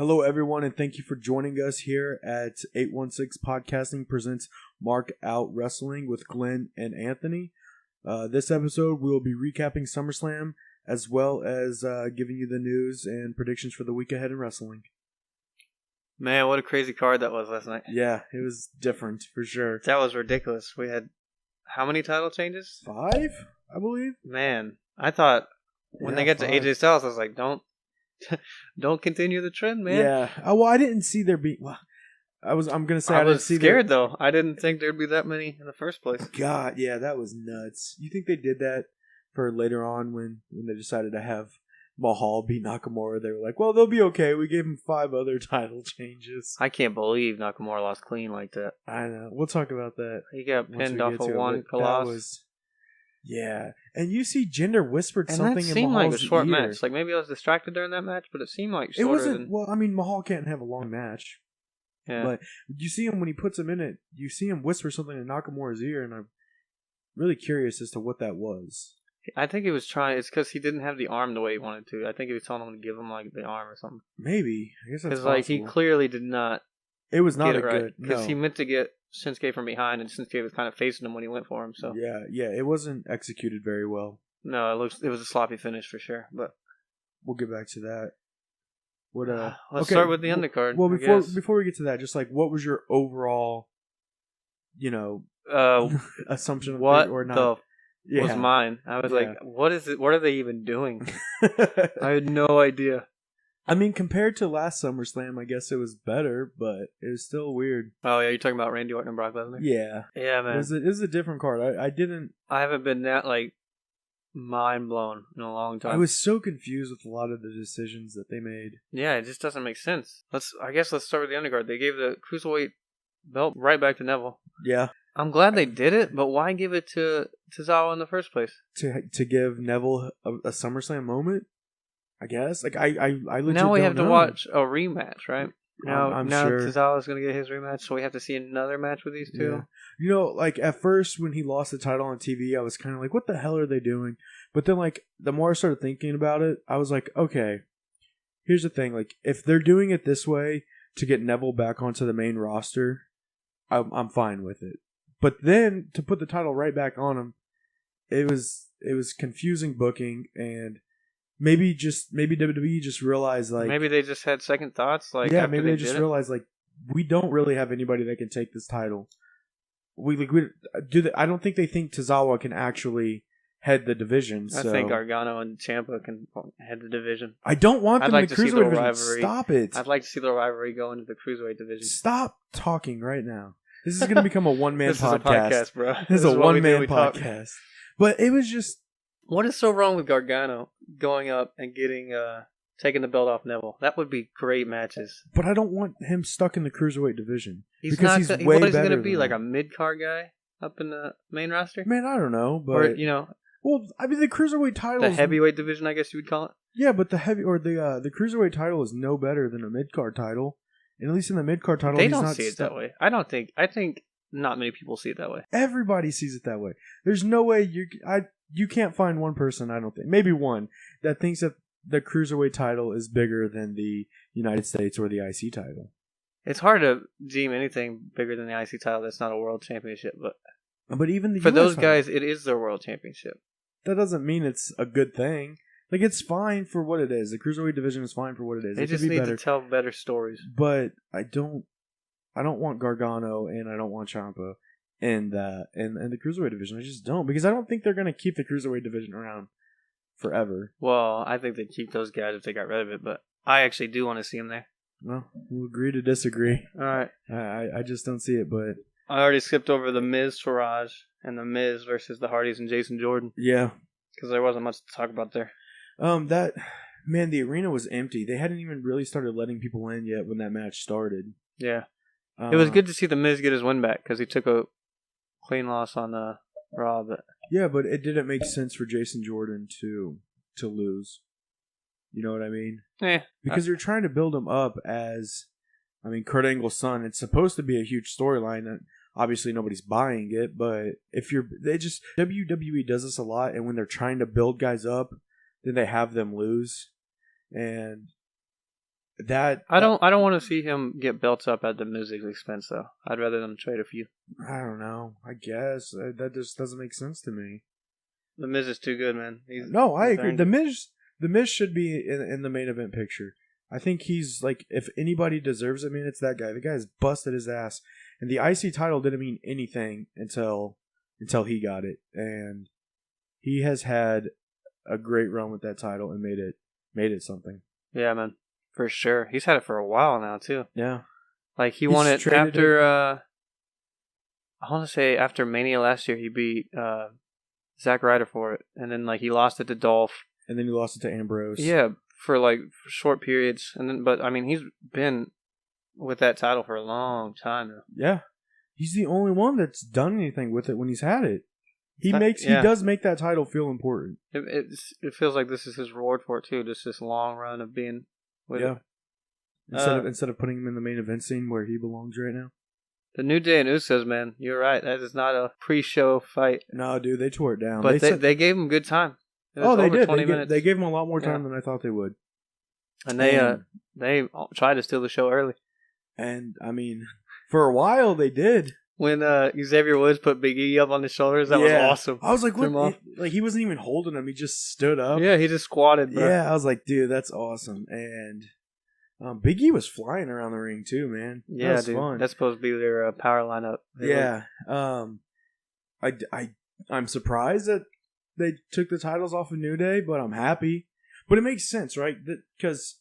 Hello, everyone, and thank you for joining us here at 816 Podcasting presents Mark Out Wrestling with Glen and Anthony. This episode, we will be recapping Summerslam as well as giving you the news and predictions for the week ahead in wrestling. Man, what a crazy card that was last night. Yeah, it was different for sure. That was ridiculous. We had how many title changes? 5, I believe. Man, I thought when they get 5. to AJ Styles, I was like, don't continue the trend, man. Yeah. Oh, well, I didn't see there be. Well, I'm gonna say I didn't was see scared though. I didn't think there'd be that many in the first place. God, yeah, that was nuts. You think they did that for later on when they decided to have Mahal beat Nakamura? They were like, well, they'll be okay. We gave him 5 other title changes. I can't believe Nakamura lost clean like that. I know. We'll talk about that. He got pinned off of one Colossus. Yeah, and you see Jinder whispered and something that in Mahal's like a short ear. match. Like maybe I was distracted during that match, but it seemed like shorter. It wasn't. Than... Well, I mean, Mahal can't have a long match. Yeah. But you see him when he puts him in it. You see him whisper something in Nakamura's ear, and I'm really curious as to what that was. I think he was trying. It's because he didn't have the arm the way he wanted to. I think he was telling him to give him like the arm or something. Maybe. I guess that's because like he clearly did not. It was not get it right good because he meant to get Shinsuke from behind, and Shinsuke was kind of facing him when he went for him. So yeah, it wasn't executed very well. No, it was a sloppy finish for sure. But we'll get back to that. Let's start with the undercard. Well, before we get to that, just like what was your overall, assumption of what it or not? Was mine. I was like, what is it? What are they even doing? I had no idea. I mean, compared to last SummerSlam, I guess it was better, but it was still weird. Oh, yeah, you're talking about Randy Orton and Brock Lesnar? Yeah. Yeah, man. It was a different card. I haven't been that, mind blown in a long time. I was so confused with a lot of the decisions that they made. Yeah, it just doesn't make sense. Let's start with the undercard. They gave the Cruiserweight belt right back to Neville. Yeah. I'm glad they did it, but why give it to Tozawa in the first place? To give Neville a SummerSlam moment? I guess. I legit now we don't have to know. watch a rematch, right? Now sure. Tozawa's going to get his rematch, so we have to see another match with these two. Yeah. At first when he lost the title on TV, I was kind of like, what the hell are they doing? But then, the more I started thinking about it, I was like, okay, here's the thing. If they're doing it this way to get Neville back onto the main roster, I'm fine with it. But then to put the title right back on him, it was confusing booking, and maybe WWE just realized maybe they just had second thoughts. Maybe they just realized we don't really have anybody that can take this title. I don't think they think Tozawa can actually head the division. I think Gargano and Ciampa can head the division. I don't want them in the Cruiserweight division. Rivalry. Stop it. I'd like to see the rivalry go into the Cruiserweight division. Stop talking right now. This is going to become a one-man podcast. This is a podcast, bro. This is a one-man podcast. But it was just... What is so wrong with Gargano going up and getting taking the belt off Neville? That would be great matches. But I don't want him stuck in the Cruiserweight division. He's way better. What is he going to be, like a mid-card guy up in the main roster? Man, I don't know. But well, I mean, the Cruiserweight title... The heavyweight division, I guess you would call it? Yeah, but the Cruiserweight title is no better than a mid-card title. And at least in the mid-card title, they don't see it that way. I think not many people see it that way. Everybody sees it that way. There's no way you can't find one person, I don't think, maybe one, that thinks that the Cruiserweight title is bigger than the United States or the IC title. It's hard to deem anything bigger than the IC title that's not a world championship, but even the for US those title, guys, it is their world championship. That doesn't mean it's a good thing. It's fine for what it is. The Cruiserweight division is fine for what it is. They just need to tell better stories. But I don't want Gargano and I don't want Ciampa in the Cruiserweight division. I just don't, because I don't think they're going to keep the Cruiserweight division around forever. Well, I think they'd keep those guys if they got rid of it, but I actually do want to see them there. Well, we'll agree to disagree. All right. I just don't see it, but... I already skipped over the Miz Faraj and the Miz versus the Hardys and Jason Jordan. Yeah. Because there wasn't much to talk about there. The arena was empty. They hadn't even really started letting people in yet when that match started. Yeah. It was good to see the Miz get his win back because he took a clean loss on Raw. But yeah, but it didn't make sense for Jason Jordan to lose. You know what I mean? Yeah. Because you're trying to build him up as, Kurt Angle's son. It's supposed to be a huge storyline that obviously nobody's buying it. But WWE does this a lot, and when they're trying to build guys up, then they have them lose, and I don't want to see him get belts up at the Miz's expense though. I'd rather them trade a few. I don't know. I guess that just doesn't make sense to me. The Miz is too good, man. I agree. The Miz should be in the main event picture. I think he's like, if anybody deserves it, man, it's that guy. The guy's busted his ass, and the IC title didn't mean anything until he got it, and he has had a great run with that title and made it something. Yeah, man, for sure. He's had it for a while now too. Yeah, like he won it after. I want to say after Mania last year, he beat Zack Ryder for it, and then like he lost it to Dolph, and then he lost it to Ambrose. Yeah. For like short periods, and then, but I mean, he's been with that title for a long time now. Yeah, he's the only one that's done anything with it when he's had it. He does make that title feel important. It feels like this is his reward for it too. Just this long run of being with it. Instead of putting him in the main event scene where he belongs right now. The New Day and Usos, man, you're right. That is not a pre-show fight. No, dude, they tore it down. But they gave him good time. They did. They gave him a lot more time than I thought they would. And they tried to steal the show early. And, I mean, for a while they did. When Xavier Woods put Big E up on his shoulders, that was awesome. I was like, what? Like, he wasn't even holding him. He just stood up. Yeah, he just squatted, bro. Yeah, I was like, dude, that's awesome. And Big E was flying around the ring, too, man. Yeah, that was fun. That's supposed to be their power lineup. I'm surprised that they took the titles off of New Day, but I'm happy. But it makes sense, right? Because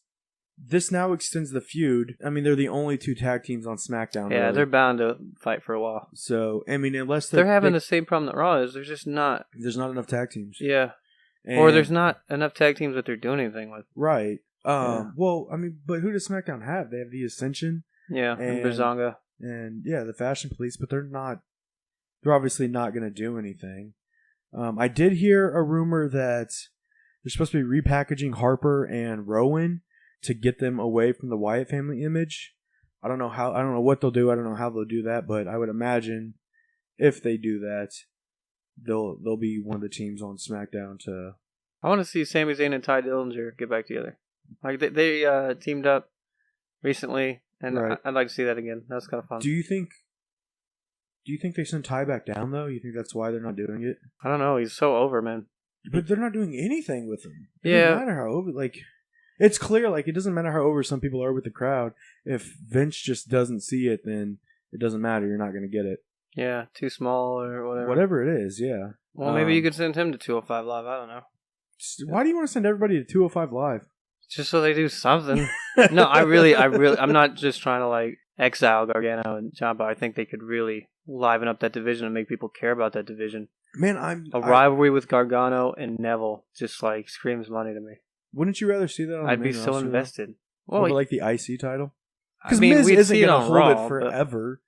this now extends the feud. I mean, they're the only two tag teams on SmackDown. Yeah, really. They're bound to fight for a while. So, I mean, unless they're having the same problem that Raw is, there's just not. There's not enough tag teams. Yeah. Or there's not enough tag teams that they're doing anything with. Right. Well, I mean, but who does SmackDown have? They have the Ascension. Yeah, and Brazanga. And, yeah, the Fashion Police, but they're obviously not going to do anything. I did hear a rumor that they're supposed to be repackaging Harper and Rowan to get them away from the Wyatt family image. I don't know what they'll do. I don't know how they'll do that, but I would imagine if they do that, they'll be one of the teams on SmackDown to. I want to see Sami Zayn and Ty Dillinger get back together. Like they teamed up recently, and right. I'd like to see that again. That's kind of fun. Do you think they sent Ty back down, though? You think that's why they're not doing it? I don't know. He's so over, man. But they're not doing anything with him. It doesn't matter how over. Like, it's clear, like, it doesn't matter how over some people are with the crowd. If Vince just doesn't see it, then it doesn't matter. You're not going to get it. Yeah, too small or whatever. Whatever it is, yeah. Well, maybe you could send him to 205 Live. I don't know. Why do you want to send everybody to 205 Live? Just so they do something. No, I'm not just trying to, like, exile Gargano and Ciampa. I think they could really liven up that division and make people care about that division. Man, rivalry with Gargano and Neville just like screams money to me. Wouldn't you rather see that on I'd the be so invested. Well, over like the IC title? Because Miz isn't going to hold it forever.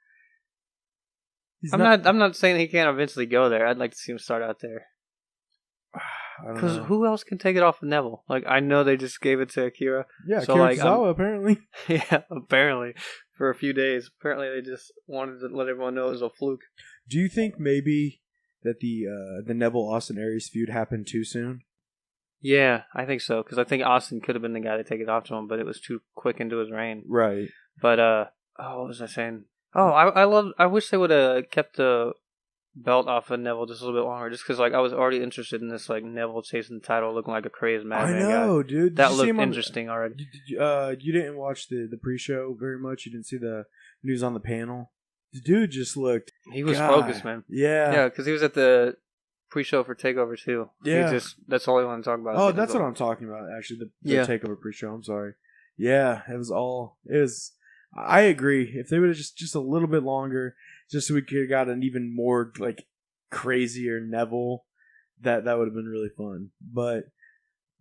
I'm not saying he can't eventually go there. I'd like to see him start out there. Because who else can take it off of Neville? Like, I know they just gave it to Akira. Yeah, so Akira Tozawa, apparently. Yeah, apparently. For a few days. Apparently they just wanted to let everyone know it was a fluke. Do you think maybe that the Neville Austin Aries feud happened too soon? Yeah, I think so. Because I think Austin could have been the guy to take it off to him, but it was too quick into his reign. Right. But, what was I saying? Oh, I wish they would have kept the belt off of Neville just a little bit longer, just because like I was already interested in this like Neville chasing the title, looking like a crazy madman guy. I know, dude. That looked interesting already. You didn't watch the pre-show very much. You didn't see the news on the panel. The dude just looked. He was focused, man. Yeah, because he was at the pre-show for Takeover too. Yeah, that's all I want to talk about. Oh, that's what I'm talking about. Actually, the Takeover pre-show. I'm sorry. Yeah, it was. I agree. If they would have just a little bit longer, just so we could have got an even more like crazier Neville, that would have been really fun. But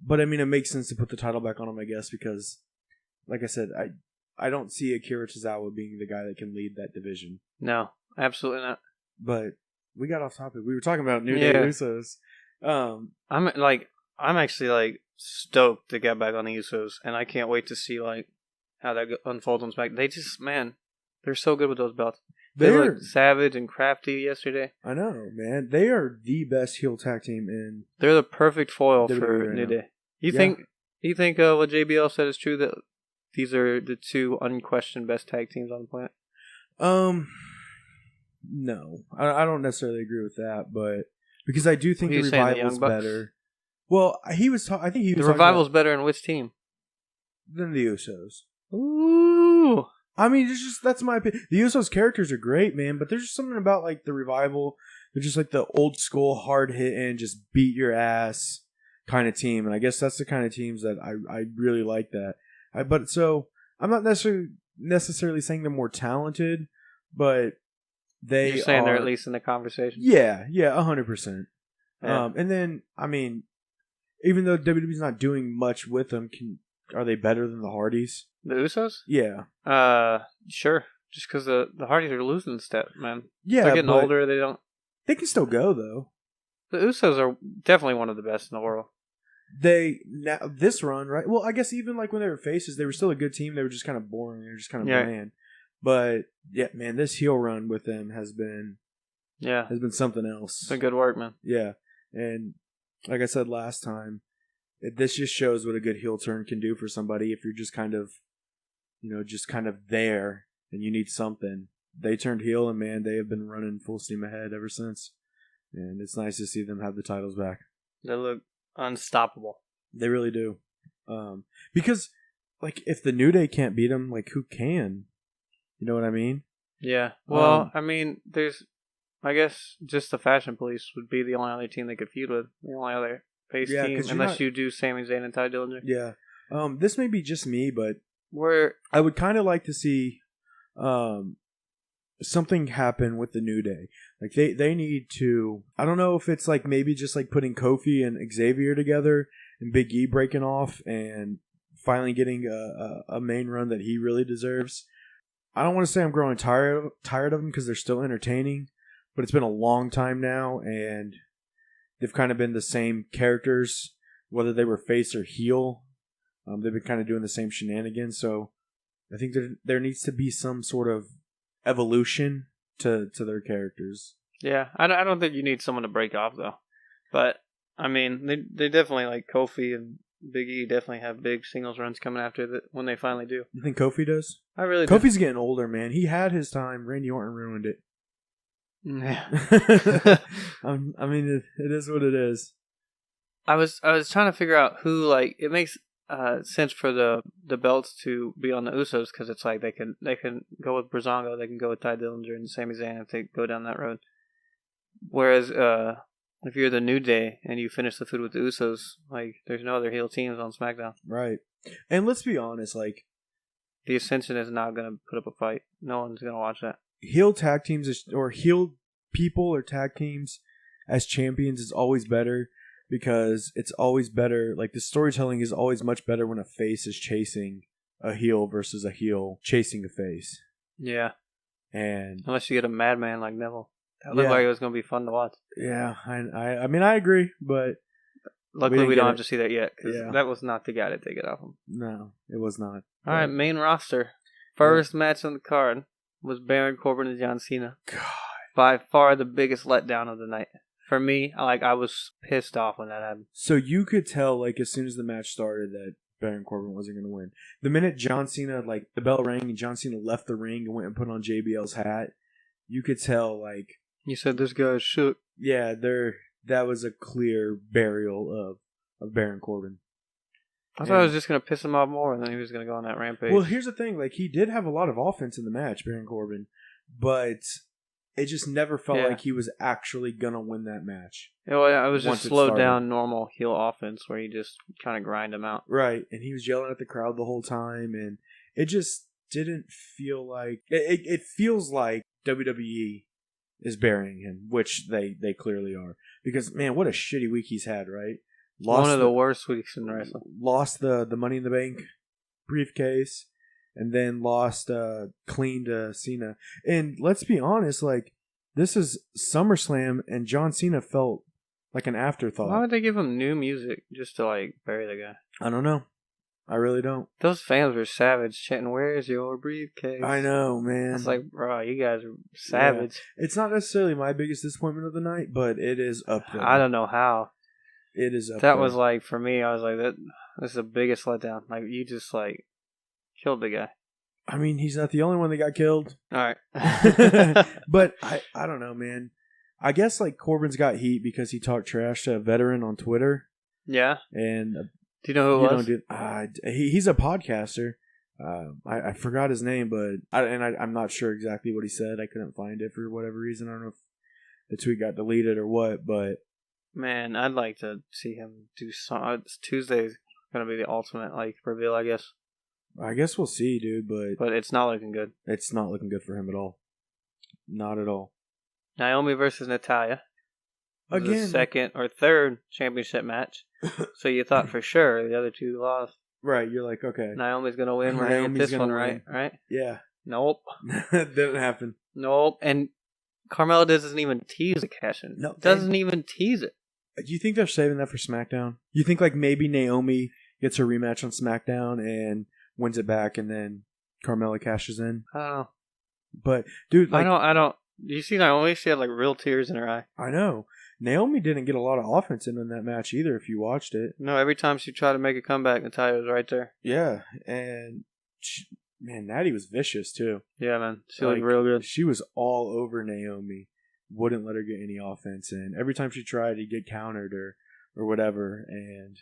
I mean, it makes sense to put the title back on him, I guess, because, like I said, I don't see Akira Tozawa being the guy that can lead that division. No, absolutely not. But we got off topic. We were talking about New Day Usos. I'm actually like stoked to get back on the Usos, and I can't wait to see like how that unfolds on SmackDown. They just, man, they're so good with those belts. They looked savage and crafty yesterday. I know, man. They are the best heel tag team in. They're the perfect foil for New Day. You think what JBL said is true, that these are the two unquestioned best tag teams on the planet? No, I don't necessarily agree with that, but because I do think What are the you saying, the Revival's Young Bucks? better. Well, I think he was. The talking Revival's about better in which team? than the Usos. Ooh. I mean, it's just that's my opinion. The Usos characters are great, man, but there's just something about like the Revival. They're just like the old school, hard hitting, just beat your ass kind of team, and I guess that's the kind of teams that I really like that. But so I'm not necessarily saying they're more talented, but You're saying they're at least in the conversation? Yeah, 100%. Yeah. And then, I mean, even though WWE's not doing much with them, are they better than the Hardys? The Usos? Yeah. Sure. Just because the Hardys are losing step, man. Yeah, they're getting older. They can still go though. The Usos are definitely one of the best in the world. This run, right? Well, I guess even like when they were faces, they were still a good team. They were just kind of boring. They were just kind of bland. But yeah, man, this heel run with them has been something else. It's been good work, man. Yeah, and like I said last time, this just shows what a good heel turn can do for somebody. If you're just kind of, there and you need something, they turned heel, and man, they have been running full steam ahead ever since. And it's nice to see them have the titles back. They look unstoppable. They really do. Because like if the New Day can't beat them, like who can? You know what I mean? Yeah. Well, I mean, I guess just the Fashion Police would be the only other team they could feud with. The only other face team, unless you do Sami Zayn and Ty Dillinger. Yeah. This may be just me, but I would kind of like to see something happen with the New Day. Like they need to. I don't know if it's like maybe just like putting Kofi and Xavier together and Big E breaking off and finally getting a main run that he really deserves. I don't want to say I'm growing tired of them because they're still entertaining, but it's been a long time now, and they've kind of been the same characters, whether they were face or heel. They've been kind of doing the same shenanigans, so I think there needs to be some sort of evolution to their characters. Yeah, I don't think you need someone to break off, though. But, I mean, they definitely, like Kofi and Big E definitely have big singles runs coming after when they finally do. You think Kofi does? I really do. Kofi's getting older, man. He had his time. Randy Orton ruined it. Yeah. I mean, it is what it is. I was trying to figure out who, like, it makes sense for the belts to be on the Usos because it's like they can go with Breezango, they can go with Ty Dillinger and Sami Zayn if they go down that road. Whereas if you're the New Day and you finish the feud with the Usos, like there's no other heel teams on SmackDown. Right. And let's be honest, like the Ascension is not going to put up a fight. No one's going to watch that. Heel tag teams or heel people or tag teams as champions is always better because it's always better. Like the storytelling is always much better when a face is chasing a heel versus a heel chasing a face. Yeah. And unless you get a madman like Neville. That looked like it was going to be fun to watch. Yeah, I mean, I agree, but luckily we don't have to see that yet, because that was not the guy to take it off him. No, it was not. All right, main roster. First match on the card was Baron Corbin and John Cena. God. By far the biggest letdown of the night. For me, I was pissed off when that happened. So you could tell, like, as soon as the match started that Baron Corbin wasn't going to win. The minute John Cena, like, the bell rang and John Cena left the ring and went and put on JBL's hat, you could tell, like... You said this guy's shook. Yeah, that was a clear burial of Baron Corbin. I thought it was just going to piss him off more, and then he was going to go on that rampage. Well, here's the thing. Like, he did have a lot of offense in the match, Baron Corbin, but it just never felt like he was actually going to win that match. Yeah, it was just slowed down normal heel offense where he just kind of grind him out. Right, and he was yelling at the crowd the whole time, and it just didn't feel like... It feels like WWE is burying him, which they clearly are. Because, man, what a shitty week he's had, right? One of the worst weeks in wrestling. Lost the Money in the Bank briefcase, and then lost clean to Cena. And let's be honest, like, this is SummerSlam, and John Cena felt like an afterthought. Why would they give him new music just to, like, bury the guy? I don't know. I really don't. Those fans were savage, chanting, "Where's your briefcase?" I know, man. It's like, bro, you guys are savage. Yeah. It's not necessarily my biggest disappointment of the night, but it is up there. I don't know how. It is up there. That was like, for me, I was like, this is the biggest letdown. Like, you just, like, Killed the guy. I mean, he's not the only one that got killed. All right. But I don't know, man. I guess like Corbin's got heat because he talked trash to a veteran on Twitter. Yeah. And do you know who it was? He's a podcaster. I forgot his name, but I'm not sure exactly what he said. I couldn't find it for whatever reason. I don't know if the tweet got deleted or what, but man, I'd like to see him do some. Tuesday's gonna be the ultimate like reveal, I guess. I guess we'll see, dude. But it's not looking good. It's not looking good for him at all. Not at all. Naomi versus Natalya. Again, the second or third championship match. So you thought for sure the other two lost. Right, you're like, okay. Naomi's going to win. We're going to get this one right, right? Yeah. Nope. Didn't happen. Nope. And Carmella doesn't even tease the cash-in. No. Doesn't even tease it. Do you think they're saving that for SmackDown? You think like maybe Naomi gets her rematch on SmackDown and wins it back and then Carmella cashes in? I don't know. But, dude, like... I don't... You see Naomi? She had like real tears in her eye. I know. Naomi didn't get a lot of offense in that match either, if you watched it. No, every time she tried to make a comeback, Natalya was right there. Yeah, and Natty was vicious too. Yeah, man, she looked real good. She was all over Naomi, wouldn't let her get any offense in. Every time she tried, he'd get countered or whatever. And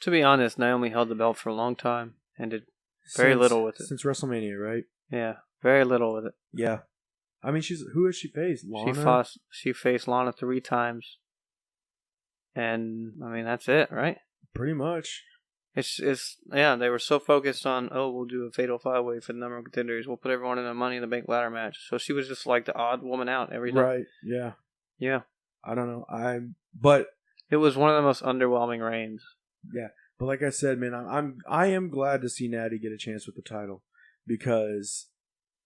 to be honest, Naomi held the belt for a long time and did very little with it since WrestleMania, right? Yeah, very little with it. Yeah. I mean, who has she faced? Lana? She faced Lana 3 times. And, I mean, that's it, right? Pretty much. Yeah, they were so focused on, we'll do a fatal 5-way for the number of contenders. We'll put everyone in a Money in the Bank ladder match. So she was just like the odd woman out every time. Right, yeah. Yeah. I don't know. But it was one of the most underwhelming reigns. Yeah. But like I said, man, I am glad to see Natty get a chance with the title because...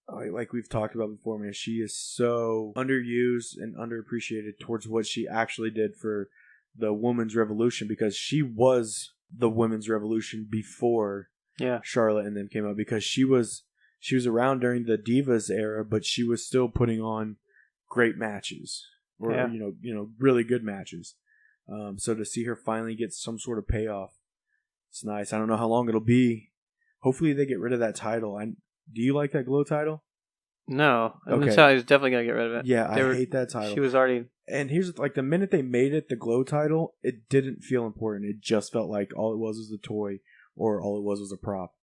Like we've talked about before, man, she is so underused and underappreciated towards what she actually did for the women's revolution because she was the women's revolution before Charlotte and them came out because she was around during the Divas era, but she was still putting on great matches or really good matches. So to see her finally get some sort of payoff, it's nice. I don't know how long it'll be. Hopefully they get rid of that title. Do you like that Glow title? No. Okay. Natalya's definitely going to get rid of it. Yeah, I hate that title. She was already... And here's, like, the minute they made it the Glow title, it didn't feel important. It just felt like all it was a toy or all it was a prop.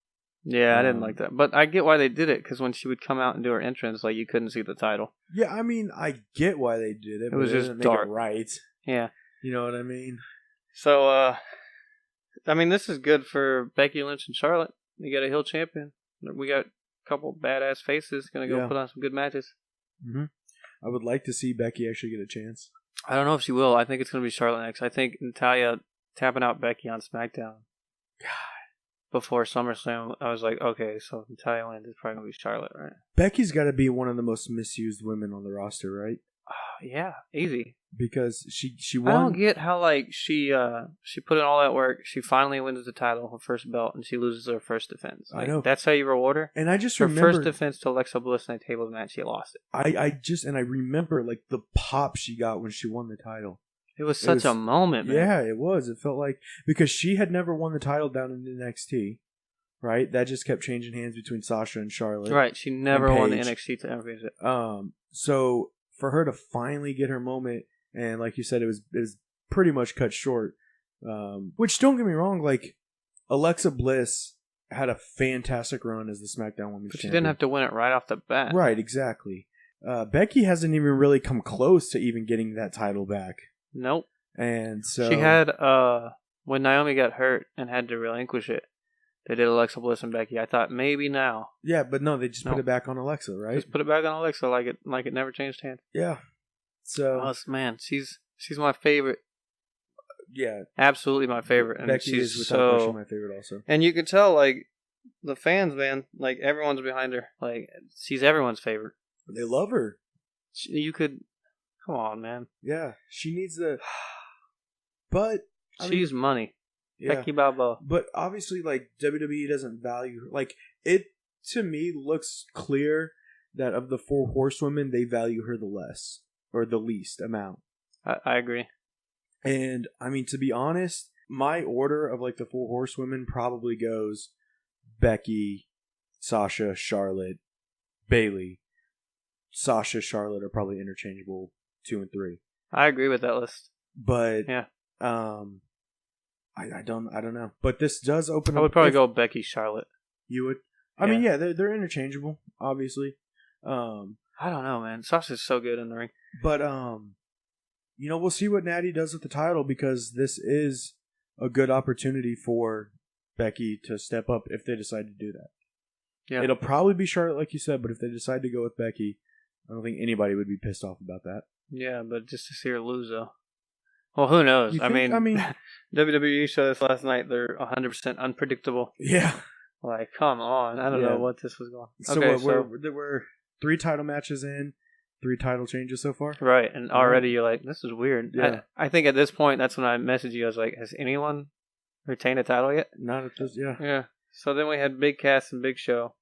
Yeah, I didn't like that. But I get why they did it, because when she would come out and do her entrance, like, you couldn't see the title. Yeah, I mean, I get why they did it. It was just dark. Make it right. Yeah. You know what I mean? So, I mean, this is good for Becky Lynch and Charlotte. You got a heel champion. We got a couple badass faces going to go put on some good matches. Mm-hmm. I would like to see Becky actually get a chance. I don't know if she will. I think it's going to be Charlotte next. I think Natalya tapping out Becky on SmackDown. God. Before SummerSlam, I was like, okay, so if Natalya wins, it's probably going to be Charlotte, right? Becky's got to be one of the most misused women on the roster, right? Yeah, easy. Because she won. I don't get how like she put in all that work. She finally wins the title, her first belt, and she loses her first defense. Like, I know. That's how you reward her. And I just her remember first defense to Alexa Bliss in a tables match. She lost it. I remember like the pop she got when she won the title. It was such a moment, man. Yeah, it was. It felt like because she had never won the title down in NXT. Right, that just kept changing hands between Sasha and Charlotte. Right, she never won the NXT to championship. So for her to finally get her moment, and like you said, it was pretty much cut short. Which don't get me wrong, like Alexa Bliss had a fantastic run as the SmackDown Women's Champion. But she didn't have to win it right off the bat. Right, exactly. Becky hasn't even really come close to even getting that title back. Nope. And so she had when Naomi got hurt and had to relinquish it. They did Alexa Bliss and Becky. I thought maybe now. Yeah, but no, they just put it back on Alexa, right? Just put it back on Alexa like it never changed hands. Yeah. So man, she's my favorite. Yeah. Absolutely my favorite. And Becky she's is without question my favorite also. And you can tell like the fans, man, like everyone's behind her. Like she's everyone's favorite. They love her. Come on, man. Yeah, she needs the but she's money. Yeah. Becky Balboa. But obviously, like, WWE doesn't value her. Like, it, to me, looks clear that of the 4 horsewomen, they value her the less. Or the least amount. I agree. And, I mean, to be honest, my order of, like, the 4 horsewomen probably goes Becky, Sasha, Charlotte, Bayley. Sasha, Charlotte are probably interchangeable 2 and 3. I agree with that list. But yeah, I don't know. But this does open up. I would probably go Becky, Charlotte. You would? I mean, yeah, they're interchangeable, obviously. I don't know, man. Sasha's so good in the ring. But we'll see what Natty does with the title, because this is a good opportunity for Becky to step up if they decide to do that. Yeah. It'll probably be Charlotte, like you said, but if they decide to go with Becky, I don't think anybody would be pissed off about that. Yeah, but just to see her lose, though. Well, who knows? I mean, WWE showed us last night they're 100% unpredictable. Yeah. Like, come on. I don't know what this was going on. So, there were 3 title matches in, 3 title changes so far? Right, and already you're like, this is weird. Yeah. I think at this point, that's when I messaged you. I was like, has anyone retained a title yet? Not at this, yeah. Yeah. So then we had Big Cass and Big Show.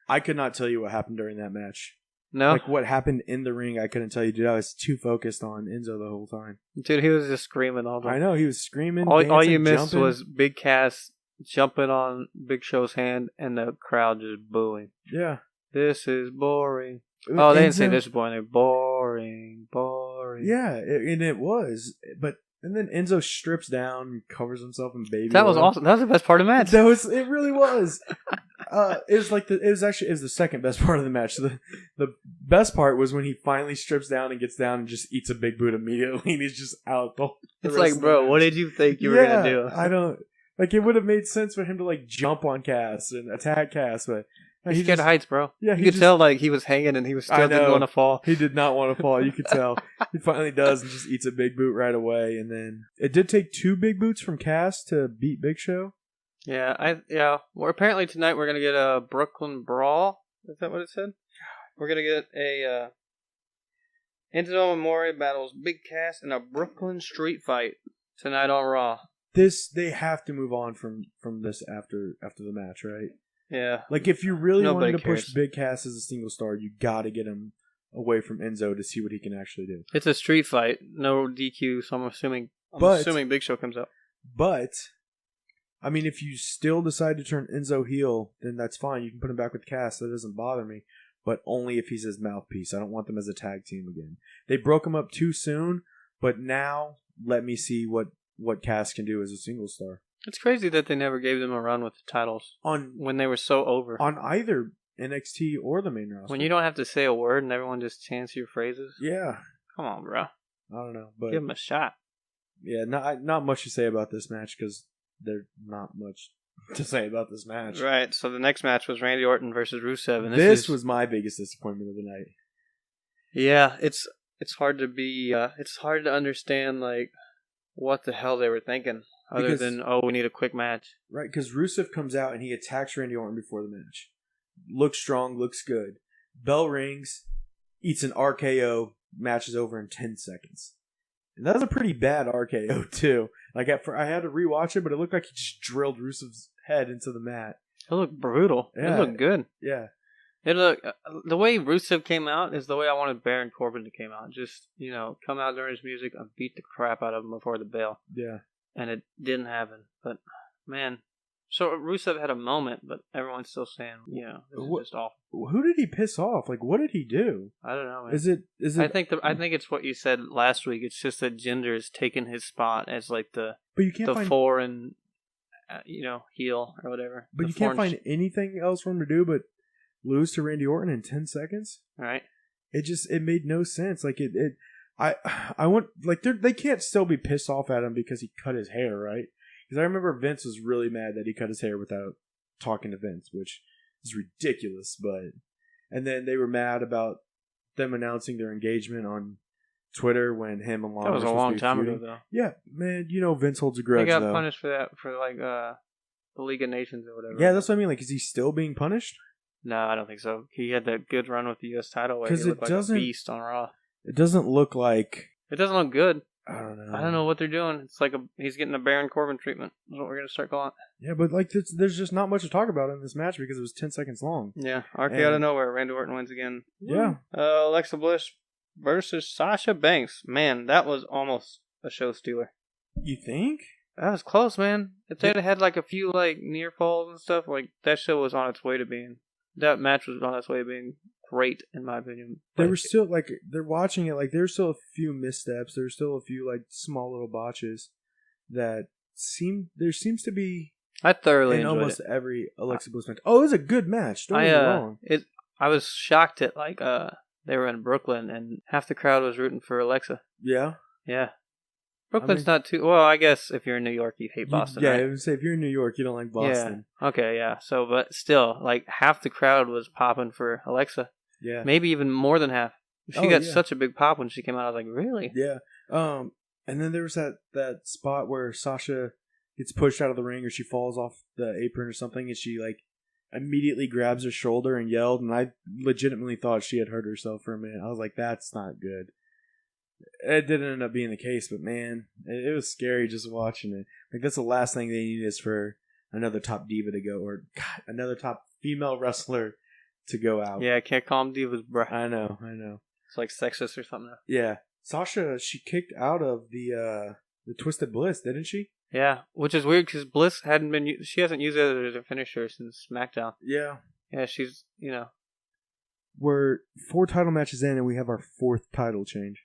I could not tell you what happened during that match. No? Like, what happened in the ring, I couldn't tell you, dude. I was too focused on Enzo the whole time. Dude, he was just screaming all the time. I know, he was screaming, all dancing, you missed jumping. was Big Cass jumping on Big Show's hand and the crowd just booing. Yeah. This is boring. Oh, they didn't say this is boring. They're boring. Yeah, and it was. And then Enzo strips down and covers himself in baby That was oil. awesome. That was the best part of the match. It really was. It was the second best part of the match. The best part was when he finally strips down and gets down and just eats a big boot immediately, and he's just out the It's like, bro, what did you think you were gonna do? I don't like. It would have made sense for him to like jump on Cass and attack Cass, but he's scared of heights, bro. Yeah, you could tell like he was hanging and he was still didn't want to fall. He did not want to fall. You could tell. He finally does and just eats a big boot right away. And then it did take 2 big boots from Cass to beat Big Show. Yeah, Well, apparently tonight we're gonna get a Brooklyn Brawl. Is that what it said? We're gonna get a Enzo Amore battles Big Cass in a Brooklyn street fight tonight on Raw. They have to move on from this after the match, right? Yeah. Like, if you really wanted to cares. push Big Cass as a single star, you got to get him away from Enzo to see what he can actually do. It's a street fight, no DQ, so I'm assuming Big Show comes out. But, I mean, if you still decide to turn Enzo heel, then that's fine. You can put him back with Cass. That doesn't bother me. But only if he's his mouthpiece. I don't want them as a tag team again. They broke him up too soon, but now let me see what Cass can do as a single star. It's crazy that they never gave them a run with the titles when they were so over. On either NXT or the main roster. When you don't have to say a word and everyone just chants your phrases. Yeah. Come on, bro. I don't know. But give them a shot. Yeah, not much to say about this match because there's not much to say about this match. Right. So the next match was Randy Orton versus Rusev. And this was my biggest disappointment of the night. Yeah, it's hard to be... it's hard to understand, like, what the hell they were thinking. Other than, we need a quick match. Right, because Rusev comes out and he attacks Randy Orton before the match. Looks strong, looks good. Bell rings, eats an RKO, match is over in 10 seconds. And that was a pretty bad RKO, too. Like, I had to rewatch it, but it looked like he just drilled Rusev's head into the mat. It looked brutal. Yeah. It looked good. Yeah. The way Rusev came out is the way I wanted Baron Corbin to come out. Just, come out during his music and beat the crap out of him before the bell. Yeah. And it didn't happen. But, man. So Rusev had a moment, but everyone's still saying, this is just awful. Who did he piss off? Like, what did he do? I don't know, man. Is it? I think it's what you said last week. It's just that Jinder has taken his spot as like the foreign, heel or whatever. But you can't find anything else for him to do but lose to Randy Orton in 10 seconds. Right. It made no sense. Like I want, like, they can't still be pissed off at him because he cut his hair, right? Because I remember Vince was really mad that he cut his hair without talking to Vince, which is ridiculous. And then they were mad about them announcing their engagement on Twitter when him and Lana. That was a long time ago, though. Yeah, man, Vince holds a grudge. They got punished for that for the League of Nations or whatever. Yeah, that's what I mean. Like, is he still being punished? No, I don't think so. He had that good run with the U.S. title where he looked like a beast on Raw. It doesn't look like... It doesn't look good. I don't know. I don't know what they're doing. It's like he's getting a Baron Corbin treatment. That's what we're going to start calling it. Yeah, but like there's just not much to talk about in this match because it was 10 seconds long. Yeah, RK out of nowhere. Randy Orton wins again. Yeah. Alexa Bliss versus Sasha Banks. Man, that was almost a show stealer. You think? That was close, man. If they'd had like a few like near falls and stuff, like that show was on its way to being that match was on its way to being great, in my opinion. They were still, like, they're watching it, like, there's still a few missteps. There's still a few, like, small little botches that there seems to be I thoroughly in enjoyed almost it. every Alexa Bliss match. Oh, it was a good match. Don't get me wrong. I was shocked at, like, they were in Brooklyn and half the crowd was rooting for Alexa. Yeah? Yeah. Brooklyn's not too... Well, I guess if you're in New York, you hate Boston, yeah, right? I would say if you're in New York, you don't like Boston. Yeah. Okay, yeah. So, but still, like, half the crowd was popping for Alexa. Yeah. Maybe even more than half. She got such a big pop when she came out. I was like, really? Yeah. And then there was that spot where Sasha gets pushed out of the ring or she falls off the apron or something, and she, like, immediately grabs her shoulder and yelled, and I legitimately thought she had hurt herself for a minute. I was like, that's not good. It didn't end up being the case, but man, it was scary just watching it. Like, that's the last thing they need is for another top diva to go, or God, another top female wrestler to go out. Yeah, I can't call them divas, bro. I know. It's like sexist or something. Yeah. Sasha, she kicked out of the Twisted Bliss, didn't she? Yeah, which is weird because Bliss she hasn't used it as a finisher since SmackDown. Yeah. Yeah, she's, We're 4 title matches in and we have our 4th title change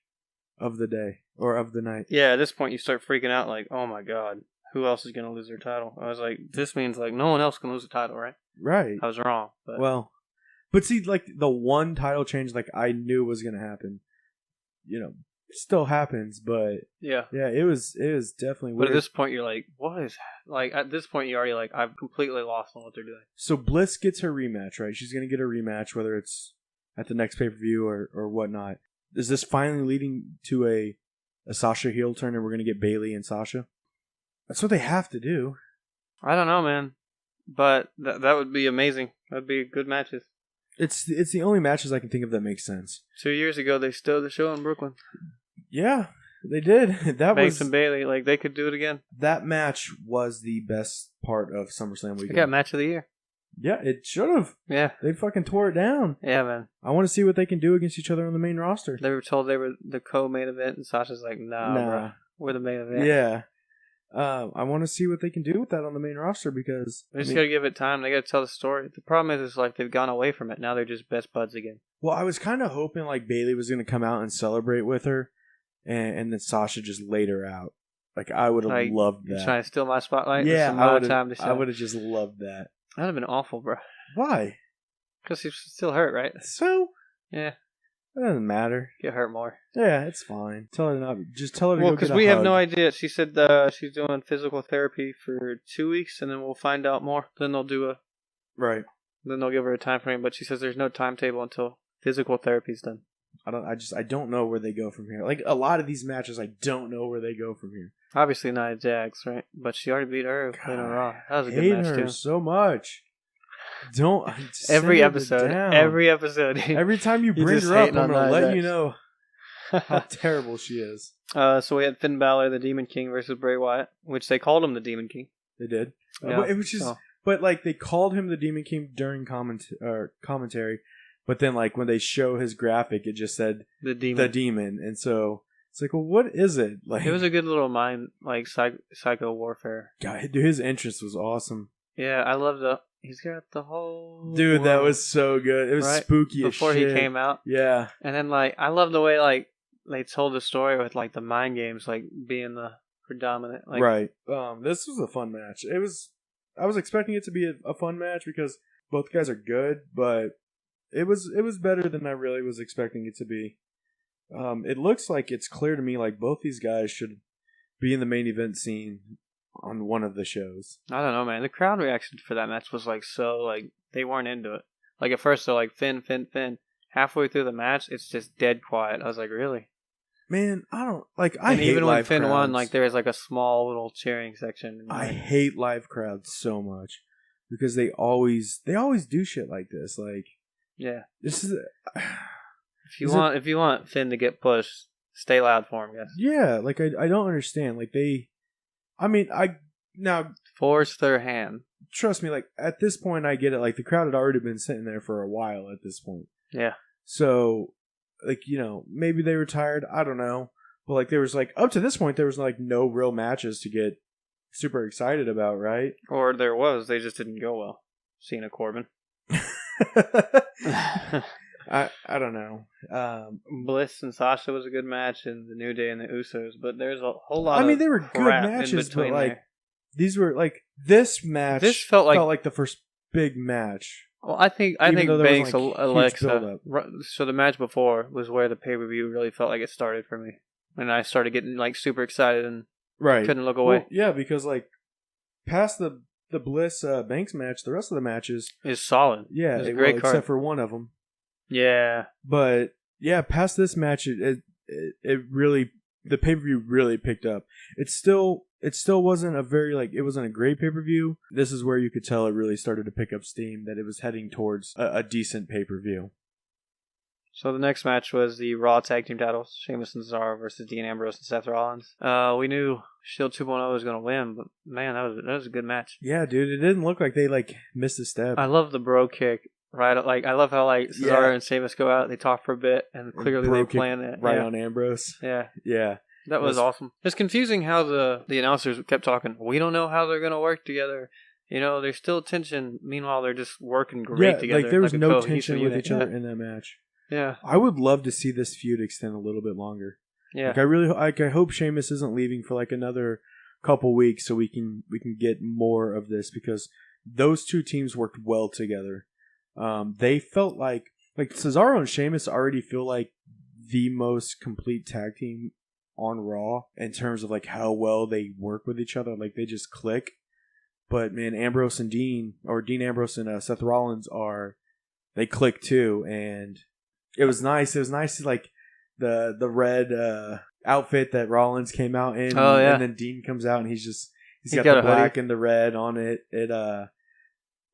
of the day, or of the night. Yeah, at this point you start freaking out like, oh my god, who else is going to lose their title? I was like, this means like no one else can lose the title, right? Right. I was wrong. But see, like, the one title change, like, I knew was going to happen. Still happens, but yeah, it was definitely weird. But at this point, you're like, what is, like, at this point, you're already like, I've completely lost on what they're doing. So Bliss gets her rematch, right? She's going to get a rematch, whether it's at the next pay-per-view or whatnot. Is this finally leading to a Sasha heel turn, and we're going to get Bayley and Sasha? That's what they have to do. I don't know, man, but that would be amazing. That'd be good matches. It's the only matches I can think of that make sense. 2 years ago, they stole the show in Brooklyn. Yeah, they did. Banks and Bayley, like, they could do it again. That match was the best part of SummerSlam weekend. They got match of the year. Yeah, it should have. Yeah. They fucking tore it down. Yeah, man. I want to see what they can do against each other on the main roster. They were told they were the co-main event, and Sasha's like, nah. Bro, we're the main event. Yeah. I want to see what they can do with that on the main roster because... They just got to give it time. They got to tell the story. The problem is like, they've gone away from it. Now they're just best buds again. Well, I was kind of hoping, like, Bayley was going to come out and celebrate with her, and then Sasha just laid her out. Like, I would have loved that. You're trying to steal my spotlight? Yeah, I would have just loved that. That would have been awful, bro. Why? Because she's still hurt, right? So? Yeah. It doesn't matter. Get hurt more. Yeah, it's fine. Tell her to go get a hug. Well, because we have no idea. She said she's doing physical therapy for 2 weeks, and then we'll find out more. Then they'll do Right. Then they'll give her a time frame, but she says there's no timetable until physical therapy's done. I don't know where they go from here. Like, a lot of these matches, I don't know where they go from here. Obviously Nia Jax, right? But she already beat her in a Raw. That was a good match, too. So much. Don't every episode. Every time you bring her up, I'm gonna let you know how terrible she is. So we had Finn Balor, the Demon King, versus Bray Wyatt, which they called him the Demon King. They did, yeah, but like they called him the Demon King during commentary, but then like when they show his graphic, it just said the demon, and so it's like, well, what is it? Like, it was a good little mind, like psycho warfare. God, dude, his entrance was awesome. Yeah, I love he's got the whole dude world. That was so good. It was spooky before as shit. He came out. Yeah, and then like I love the way like they told the story with like the mind games like being the predominant. Like, right. This was a fun match. I was expecting it to be a fun match because both guys are good, but it was better than I really was expecting it to be. It looks like it's clear to me like both these guys should be in the main event scene on one of the shows. I don't know, man. The crowd reaction for that match was like so like they weren't into it. Like at first they're like Finn. Halfway through the match, it's just dead quiet. I was like, really? Man, I don't like. I hate even when Finn crowds. won, like there was like a small little cheering section. I hate live crowds so much because they always do shit like this. Like, yeah, this is. If you want Finn to get pushed, stay loud for him, guys. Yeah, like I don't understand. Like now force their hand. Trust me, like at this point, I get it. Like the crowd had already been sitting there for a while at this point. Yeah. So, like, maybe they were tired. I don't know. But like there was like up to this point, there was like no real matches to get super excited about, right? Or there was, they just didn't go well. Cena Corbin. I don't know. Bliss and Sasha was a good match, and the New Day and the Usos, but there's a whole lot. They were good matches, but like these were like this match. This felt like the first big match. Well, I think Banks Alexa. So the match before was where the pay-per-view really felt like it started for me, and I started getting like super excited and couldn't look away. Well, yeah, because like past the Bliss Banks match, the rest of the matches is solid. Yeah, it was a great card, except for one of them. Yeah, but yeah, past this match, it really, the pay-per-view really picked up. It still wasn't a very it wasn't a great pay-per-view. This is where you could tell it really started to pick up steam, that it was heading towards a decent pay-per-view. So the next match was the Raw Tag Team titles, Sheamus and Cesaro versus Dean Ambrose and Seth Rollins. We knew Shield 2.0 was going to win, but man, that was a good match. Yeah, dude, it didn't look like they missed a step. I love the bro kick. Right, I love how Cesaro and Sheamus go out, they talk for a bit, and clearly they plan it right on Ambrose. Yeah, yeah, that was awesome. It's confusing how the announcers kept talking. We don't know how they're gonna work together. There's still tension. Meanwhile, they're just working great together. There was no tension with each other in that match. Yeah, I would love to see this feud extend a little bit longer. Yeah, I hope Sheamus isn't leaving for another couple weeks so we can get more of this, because those two teams worked well together. They felt like Cesaro and Sheamus already feel like the most complete tag team on Raw in terms of how well they work with each other. They just click. But man, Ambrose and Dean Ambrose and Seth Rollins they click too, and it was nice. It was nice to the red outfit that Rollins came out in. Oh yeah. And then Dean comes out and he's got the black and the red on it.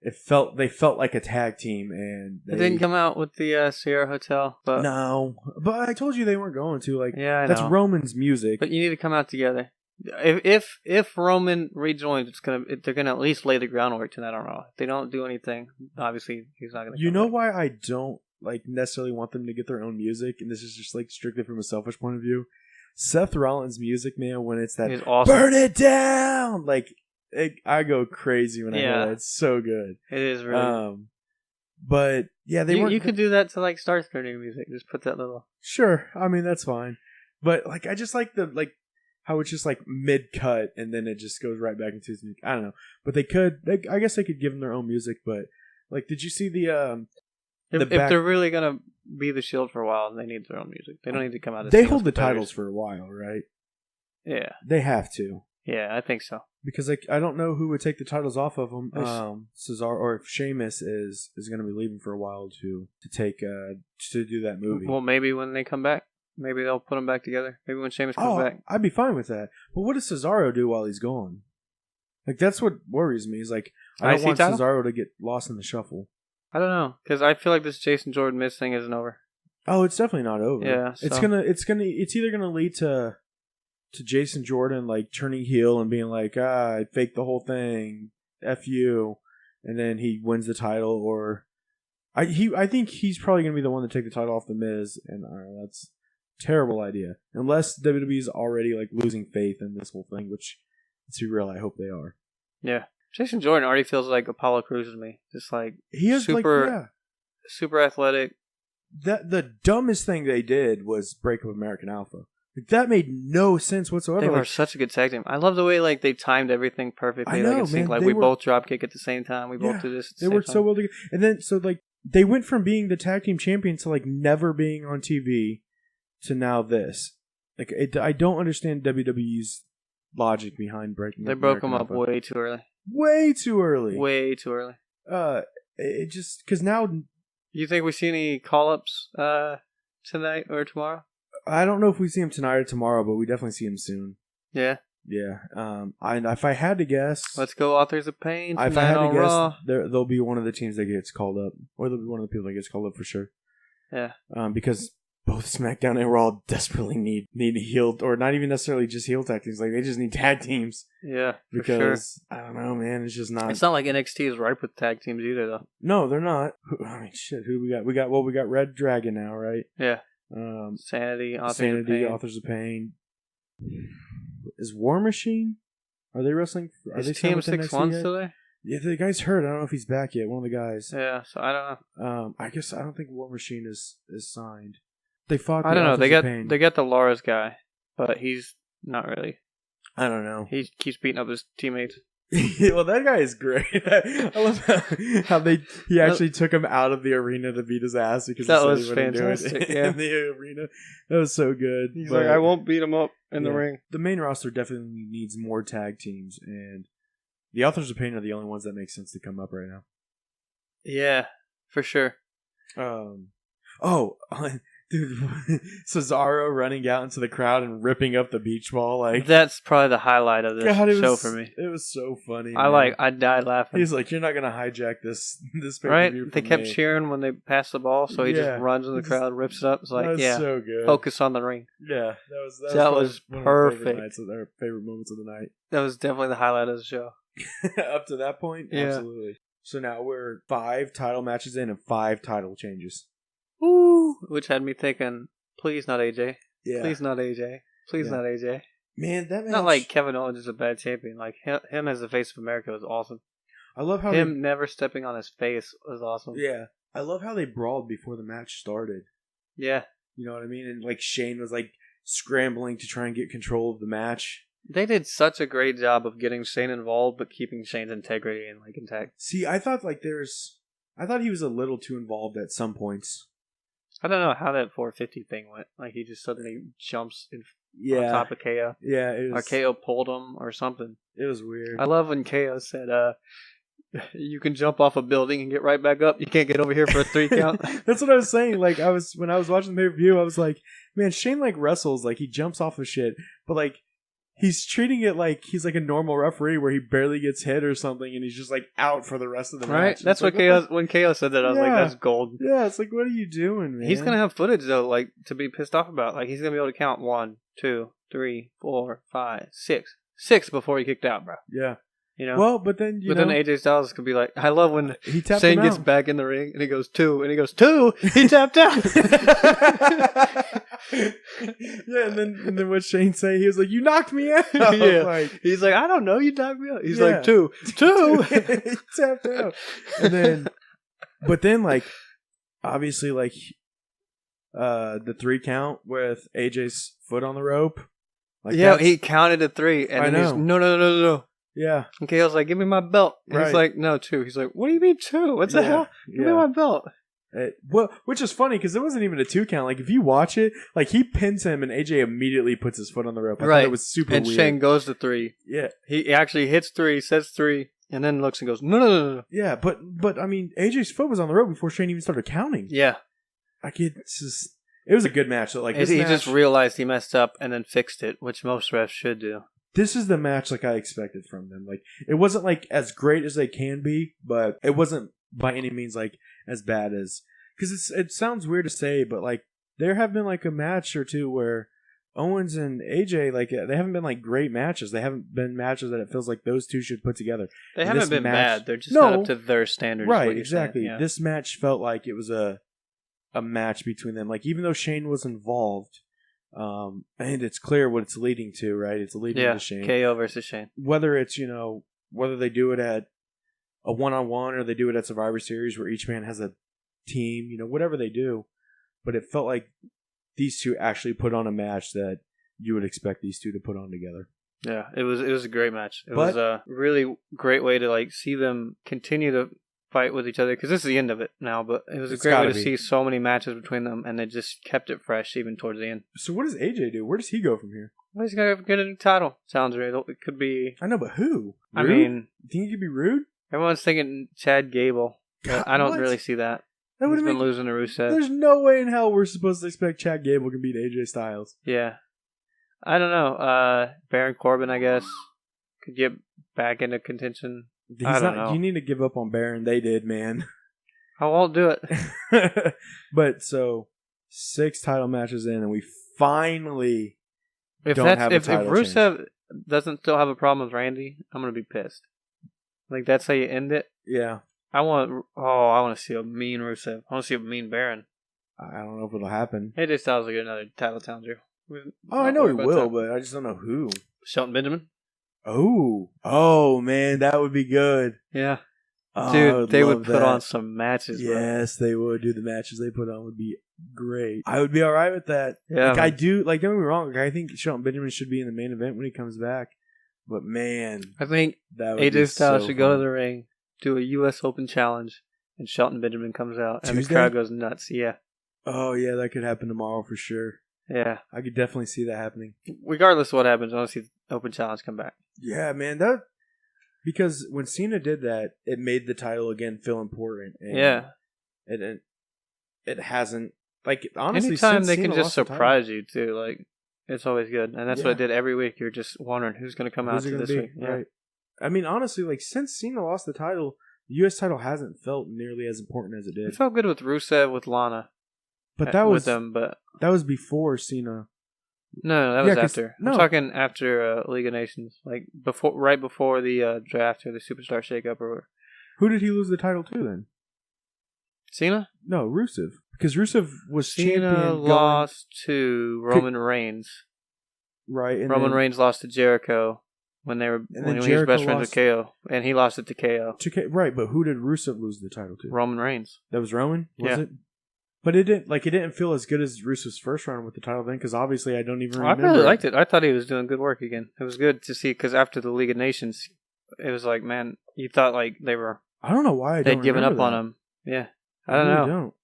They felt like a tag team, and they didn't come out with the Sierra Hotel, but no. But I told you they weren't going to. Yeah, I that's know. Roman's music. But you need to come out together. If Roman rejoins, they're gonna at least lay the groundwork tonight on Raw. If they don't do anything, obviously he's not gonna. You know why I don't necessarily want them to get their own music, and this is just strictly from a selfish point of view. Seth Rollins' music, man, when it's that awesome. Burn it down, I go crazy when I hear that. It's so good. It is really. But yeah, you could do that to start their new music. Just put that little. Sure, I mean that's fine. But I just like the how it's just mid cut and then it just goes right back into his music. I don't know, but I guess they could give them their own music. But did you see the if they're really gonna be the Shield for a while, they need their own music. They don't need to come out as they hold the titles for a while, right? Yeah, they have to. Yeah, I think so. Because I don't know who would take the titles off of them. Cesaro, or if Sheamus is going to be leaving for a while to do that movie. Well, maybe when they come back, maybe they'll put them back together. Maybe when Sheamus comes back, I'd be fine with that. But what does Cesaro do while he's gone? That's what worries me. Is I don't want Cesaro to get lost in the shuffle. I don't know, because I feel like this Jason Jordan Miz thing isn't over. Oh, it's definitely not over. Yeah, it's either gonna lead to Jason Jordan turning heel and being I faked the whole thing, F you, and then he wins the title, or I think he's probably gonna be the one to take the title off the Miz, and that's a terrible idea. Unless WWE's already losing faith in this whole thing, which, let's be real, I hope they are. Yeah, Jason Jordan already feels like Apollo Crews to me. Just he is super athletic. The dumbest thing they did was break up American Alpha. That made no sense whatsoever. They were such a good tag team. I love the way they timed everything perfectly. I know, man. We both drop kick at the same time. We both do this. They worked so well together. And then they went from being the tag team champions to never being on TV to now this. I don't understand WWE's logic behind breaking. They broke them up way too early. Way too early. Way too early. It just because now. You think we see any call-ups tonight or tomorrow? I don't know if we see him tonight or tomorrow, but we definitely see him soon. Yeah. Yeah. If I had to guess, let's go Authors of Pain. If I had to guess, they'll be one of the teams that gets called up, or they'll be one of the people that gets called up for sure. Yeah. Because both SmackDown and Raw desperately need heel, or not even necessarily just heel tag teams. They just need tag teams. Yeah. Because I don't know, man. It's just not. It's not like NXT is ripe with tag teams either, though. No, they're not. I mean, shit. Who we got? We got Red Dragon now, right? Yeah. Sanity, Authors of Pain. Is War Machine? Are they wrestling? Is TM 6-1 still there? Yeah, the guy's hurt. I don't know if he's back yet. One of the guys. Yeah, so I don't know. I guess I don't think War Machine is signed. They fought. I don't know. They got the Lars guy, but he's not really. I don't know. He keeps beating up his teammates. Well, that guy is great. I love how he actually took him out of the arena to beat his ass because that he was said he wouldn't fantastic. do it in the arena. That was so good. He's like, I won't beat him up in the ring. The main roster definitely needs more tag teams, and the Authors of Pain are the only ones that make sense to come up right now. Yeah, for sure. Dude, Cesaro running out into the crowd and ripping up the beach ball, like that's probably the highlight of this show for me. It was so funny. I died laughing. He's like, "You're not gonna hijack this pay-per-view right?" from They kept me. cheering when they passed the ball, so he just runs in the crowd, rips it up. It's like, so good. Focus on the ring. Yeah, that was perfect. One of our favorite moments of the night. That was definitely the highlight of the show. Up to that point, absolutely. So now we're 5 title matches in and 5 title changes. Woo! Which had me thinking, please not AJ. Yeah. Please not AJ. Please not AJ. Man, that match... Not like Kevin Owens is a bad champion. Like, him as the face of America was awesome. I love how him never stepping on his face was awesome. Yeah. I love how they brawled before the match started. Yeah. You know what I mean? And like Shane was like scrambling to try and get control of the match. They did such a great job of getting Shane involved, but keeping Shane's integrity and like intact. See, I thought he was a little too involved at some points. I don't know how that 450 thing went. Like, he just suddenly jumps on top of KO. Yeah, it was... Or KO pulled him or something. It was weird. I love when KO said, you can jump off a building and get right back up. You can't get over here for a 3 count. That's what I was saying. Like, when I was watching the pay-per-view, I was like, man, Shane, like, wrestles. Like, he jumps off of shit. But, like, he's treating it like he's like a normal referee where he barely gets hit or something and he's just like out for the rest of the match. Right? That's what when KO said that, I was like, that's gold. Yeah, it's like, what are you doing, man? He's going to have footage, though, like, to be pissed off about. Like, he's going to be able to count 1, 2, 3, 4, 5, 6. 6 before he kicked out, bro. Yeah. You know? Well, but then, then AJ Styles could be like, I love when Shane gets back in the ring and he goes 2, and he goes 2, he tapped out. Yeah, and then what Shane say? He was like, "You knocked me out." Yeah, like, he's like, "I don't know, you knocked me out." He's like, 2. He tapped out, but then like, obviously like, the 3 count with AJ's foot on the rope. Like, yeah, he counted to 3, and then he's no. Yeah. Okay, I was like, "Give me my belt." And he's like, "No, 2." He's like, "What do you mean 2? What the hell? Give me my belt." Well, which is funny because it wasn't even a 2 count. Like, if you watch it, like, he pins him and AJ immediately puts his foot on the rope. I thought it was super weird. And Shane goes to 3. Yeah. He actually hits 3, says 3, and then looks and goes, no. Yeah, but I mean, AJ's foot was on the rope before Shane even started counting. Yeah. Like, it was a good match. So, like, he just realized he messed up and then fixed it, which most refs should do. This is the match like I expected from them. Like, it wasn't like as great as they can be, but it wasn't by any means like as bad as, because it sounds weird to say, but like there have been like a match or two where Owens and AJ, like, they haven't been like great matches. They haven't been matches that it feels like those two should put together. They haven't been bad. They're just not up to their standards. Right, exactly. Yeah. This match felt like it was a match between them. Like, even though Shane was involved, and it's clear what it's leading to, right? It's leading to Shane. KO versus Shane. Whether it's, whether they do it at a one-on-one or they do it at Survivor Series where each man has a team, whatever they do. But it felt like these two actually put on a match that you would expect these two to put on together. Yeah, it was a great match. It was a really great way to like see them continue to fight with each other, because this is the end of it now, but it was a great way to see so many matches between them, and they just kept it fresh even towards the end. So what does AJ do? Where does he go from here? Well, he's going to get a new title. Sounds right. It could be... I know, but who? Rude? I mean... You think he could be Rude? Everyone's thinking Chad Gable. I don't really see that. He's been losing to Rusev. There's no way in hell we're supposed to expect Chad Gable can beat AJ Styles. Yeah. I don't know. Baron Corbin, I guess, could get back into contention. I don't know. You need to give up on Baron. They did, man. I won't do it. But so 6 title matches in, and we finally if Rusev doesn't still have a problem with Randy, I'm gonna be pissed. Like, that's how you end it. Yeah. I want to see a mean Rusev. I want to see a mean Baron. I don't know if it'll happen. AJ Styles will get another title challenger. I know he will, but I just don't know who. Shelton Benjamin. Oh man, that would be good. Yeah. Oh, Dude, they would love put that. on some matches. Yes, they would. Dude, the matches they put on would be great. I would be all right with that. Yeah, I do. Like, don't get me wrong. Like, I think Shelton Benjamin should be in the main event when he comes back. But man, I think that would be AJ Styles so should go to fun. the ring, do a U.S. Open challenge, and Shelton Benjamin comes out, and Tuesday? the crowd goes nuts. Yeah. Oh yeah, that could happen tomorrow for sure. Yeah. I could definitely see that happening. Regardless of what happens, I want to see the Open Challenge come back. Yeah, man. Because when Cena did that, it made the title again feel important. And Yeah. It hasn't. Like, honestly, Anytime since they Cena can just lost the title, surprise you, too, like, it's always good. And that's what Yeah. it did every week. You're just wondering who's going to come out who's it to gonna this be? week. Yeah. Right. I mean, honestly, like, since Cena lost the title, the U.S. title hasn't felt nearly as important as it It did. felt good with Rusev, with Lana. But that with was them, but that was before Cena. no, that Yeah, was 'cause- after. no. I'm talking after League of Nations, like right before the draft or the Superstar Shakeup or Who did he lose the title to then? Cena. No, Rusev. Because Rusev was Cena champion lost to Roman Reigns. right. And Roman then Reigns lost to Jericho when they were then when he was Jericho best friends with lost- KO, and he lost it to KO. right, but who did Rusev lose the title to? Roman Reigns. That was Roman, was Yeah. it? But it didn't feel as good as Rusev's first run with the title then, because obviously I don't even I remember. really liked it. I thought he was doing good work again. It was good to see because after the League of Nations, it was like, man, you thought like I don't know why they'd given up on him. Yeah, I don't really know. Don't.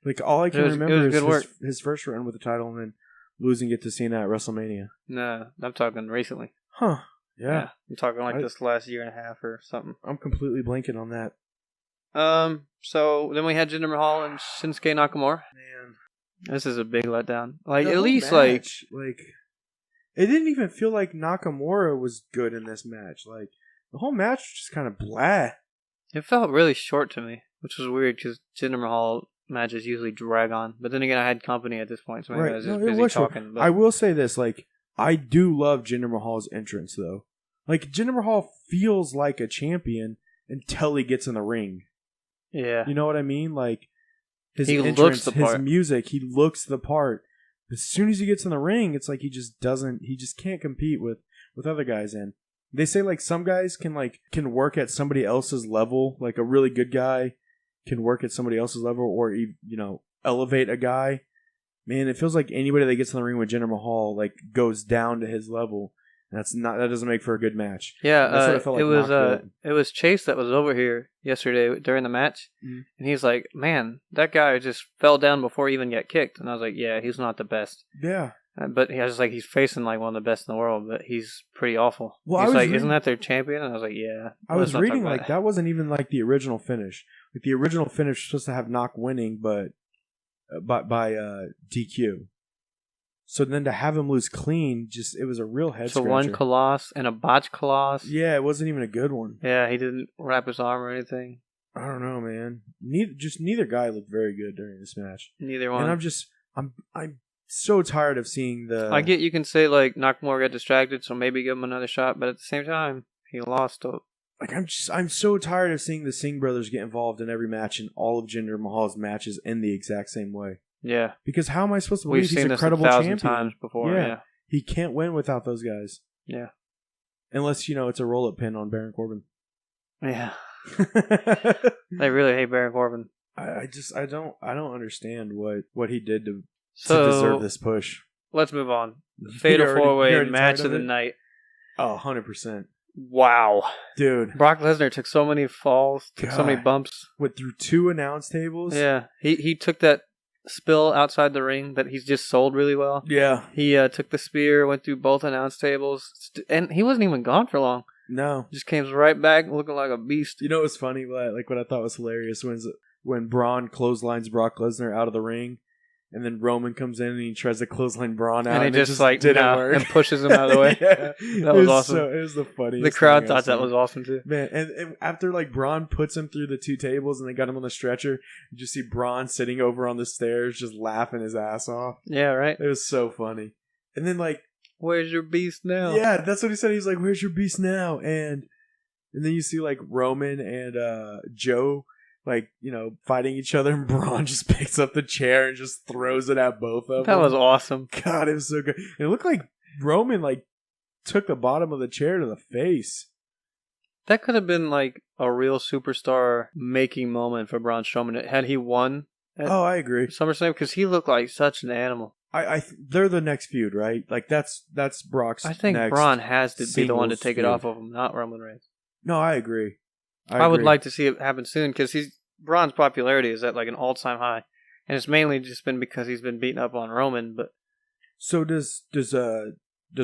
Like, all I can It was remember good work. is his first run with the title and then losing it to Cena at WrestleMania. No, I'm talking recently. Huh. Yeah. I'm talking like I- this last year and a half or something. I'm completely blanking on that. So then we had Jinder Mahal and Shinsuke Nakamura. Man. This is a big letdown. Like, The at whole least, match, like, it didn't even feel like Nakamura was good in this match. Like, the whole match was just kind of blah. it felt really short to me, which was weird because Jinder Mahal matches usually drag on. But then again, I had company at this point, so maybe I was just busy talking. But I will say this, like, I do love Jinder Mahal's entrance, though. Like, Jinder Mahal feels like a champion until he gets in the ring. yeah. You know what I mean? Like, his He entrance, looks the his part. music, he looks the part. As soon as he gets in the ring, it's like he just can't compete with other guys in. They say, like, some guys can work at somebody else's level, like a really good guy can work at somebody else's level or, elevate a guy. Man, it feels like anybody that gets in the ring with Jinder Mahal, like, goes down to his level. And that doesn't make for a good match. Yeah, That's what I felt like it was Chase that was over here yesterday during the match, and he's like, "Man, that guy just fell down before he even got kicked." And I was like, "Yeah, he's not the best." Yeah. But he was like, he's facing like one of the best in the world, but he's pretty awful. Well, I he's was like, reading- "Isn't that their champion?" And I was like, "Yeah." I was Let's not reading talk about like it. that wasn't even like the original finish. Like the original finish was supposed to have Knock winning, but by DQ. So then to have him lose clean, just it was a real head So scratcher. one Colossus and a botch Colossus. Yeah, it wasn't even a good one. Yeah, he didn't wrap his arm or anything. I don't know, man. Neither guy looked very good during this match. Neither one. And I'm so tired of seeing the. I get you can say like Nakamura got distracted, so maybe give him another shot, but at the same time, he lost. I'm so tired of seeing the Singh brothers get involved in every match and all of Jinder Mahal's matches in the exact same way. Yeah, because how am I supposed to we've believe he's seen a this credible 1,000 champion? times before. Yeah, he can't win without those guys. Yeah, unless it's a roll-up pin on Baron Corbin. Yeah, they really hate Baron Corbin. I don't understand what he did to deserve this push. Let's move on. Fatal 4-way match of the night. Oh, 100%. Wow. Dude. Brock Lesnar took so many falls, took so many bumps. Went through 2 announce tables. Yeah. He took that spill outside the ring that he's just sold really well. Yeah. He took the spear, went through both announce tables, and he wasn't even gone for long. No. Just came right back looking like a beast. You know what was funny? Like what I thought was hilarious when Braun clotheslines Brock Lesnar out of the ring. And then Roman comes in and he tries to clothesline Braun out. And he just like didn't work. and pushes him out of the way. Yeah. That was awesome. It was the funniest. The crowd thing thought that was awesome too. Man, and after like Braun puts him through the 2 tables and they got him on the stretcher, you just see Braun sitting over on the stairs just laughing his ass off. Yeah, right? It was so funny. And then like, where's your beast now? Yeah, that's what he said. He's like, where's your beast now? And then you see like Roman and Joe like, fighting each other, and Braun just picks up the chair and just throws it at both of them. That was awesome. God, it was so good. And it looked like Roman, like, took the bottom of the chair to the face. That could have been like a real superstar making moment for Braun Strowman had he won. I agree. SummerSlam, because he looked like such an animal. They're the next feud, right? Like that's Brock's. I think next Braun has to be the one to take feud. it off of him, not Roman Reigns. No, I agree. I would like to see it happen soon because Braun's popularity is at like an all-time high, and it's mainly just been because he's been beating up on Roman. But so does